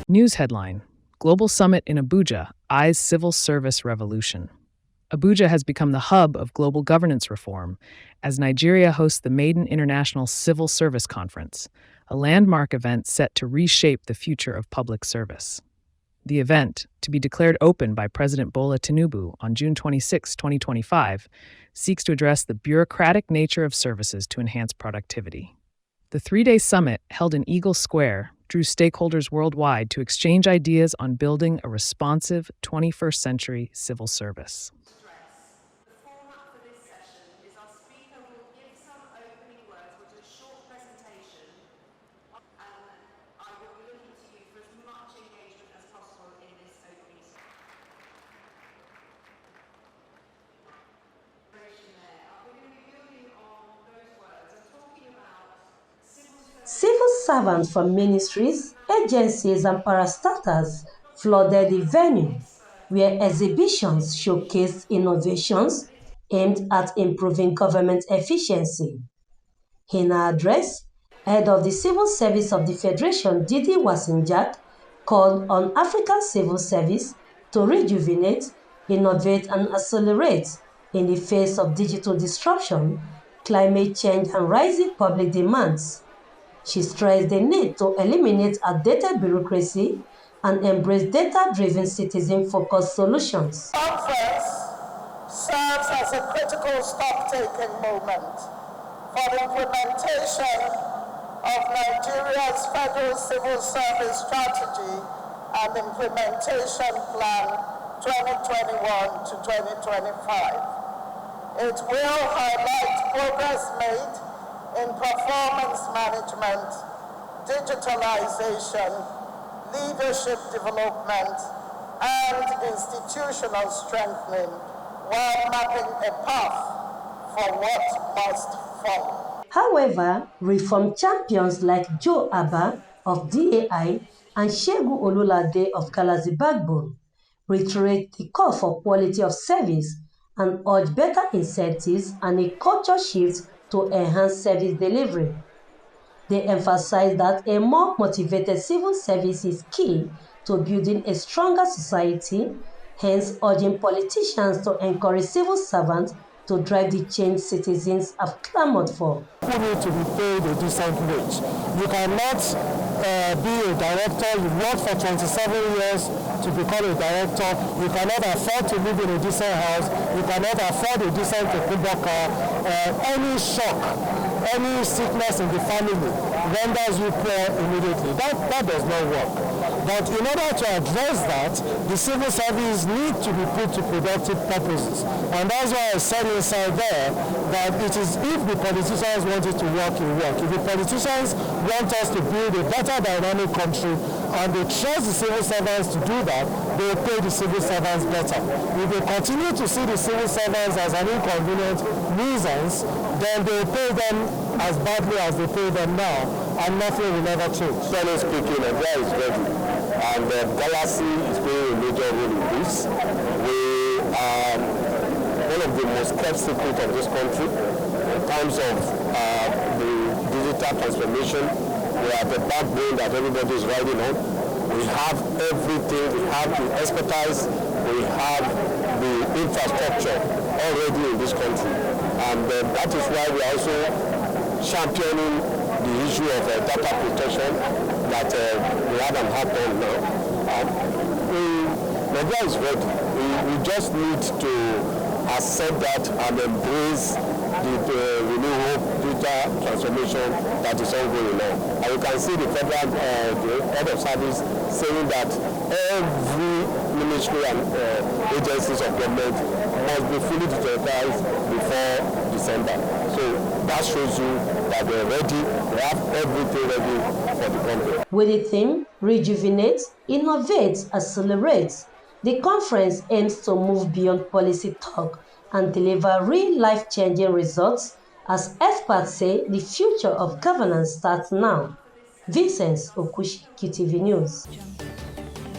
News headline: Global Summit in Abuja eyes civil service revolution. Abuja has become the hub of global governance reform as Nigeria hosts the Maiden International Civil Service Conference, a landmark event set to reshape the future of public service. The event, to be declared open by President Bola Tinubu on June 26, 2025, seeks to address the bureaucratic nature of services to enhance productivity. The three-day summit, held in Eagle Square, drew stakeholders worldwide to exchange ideas on building a responsive 21st century civil service. The format for this session is our speaker will give some opening words, which is a short presentation, and I will be looking to you for as much engagement as possible in this opening session. We're going to be building on those words and talking about Civil servants from ministries, agencies, and parastatals flooded the venue, where exhibitions showcased innovations aimed at improving government efficiency. In her address, head of the Civil Service of the Federation, Didi Wasinjak, called on African civil service to rejuvenate, innovate, and accelerate in the face of digital disruption, climate change, and rising public demands. She stressed the need to eliminate outdated bureaucracy and embrace data-driven, citizen-focused solutions. The conference serves as a critical stock-taking moment for the implementation of Nigeria's Federal Civil Service Strategy and Implementation Plan 2021 to 2025. It will highlight progress made in performance management, digitalization, leadership development, and institutional strengthening, while mapping a path for what must follow. However, reform champions like Joe Abba of DAI and Segun Olulade of Galaxy Backbone reiterate the call for quality of service and urge better incentives and a culture shift to enhance service delivery. They emphasize that a more motivated civil service is key to building a stronger society, hence urging politicians to encourage civil servants to drive the change citizens have clamored for. People need to be paid a decent wage. You cannot be a director, you've worked for 27 years to become a director, you cannot afford to live in a decent house, you cannot afford a decent car, any shock, any sickness in the family renders you poor immediately. That does not work. But in order to address that, the civil service needs to be put to productive purposes. And that's why I said inside there that it is if the politicians want it to work, it will work. If the politicians want us to build a better dynamic country and they trust the civil servants to do that, they will pay the civil servants better. If they continue to see the civil servants as an inconvenient nuisance, then they will pay them as badly as they pay them now, and nothing will ever change. Generally speaking, Nigeria is ready, and Galaxy is playing a major role in this. We are one of the most kept secrets of this country in terms of the digital transformation. We are the backbone that everybody is riding on. We have everything. We have the expertise. We have the infrastructure already in this country, and that is why we are also championing the issue of data protection that we have an act on now. Nigeria is ready. We just need to accept that and embrace the renewable digital transformation that is ongoing now. And you can see the federal the head of service saying that every ministry and agencies of government must be fully digitalized before December. So that shows you that they're ready, they have everything ready for the country. With the theme, Rejuvenate, Innovate, Accelerate, the conference aims to move beyond policy talk and deliver real life-changing results. As experts say, the future of governance starts now. Vincent Okushi, QTV News.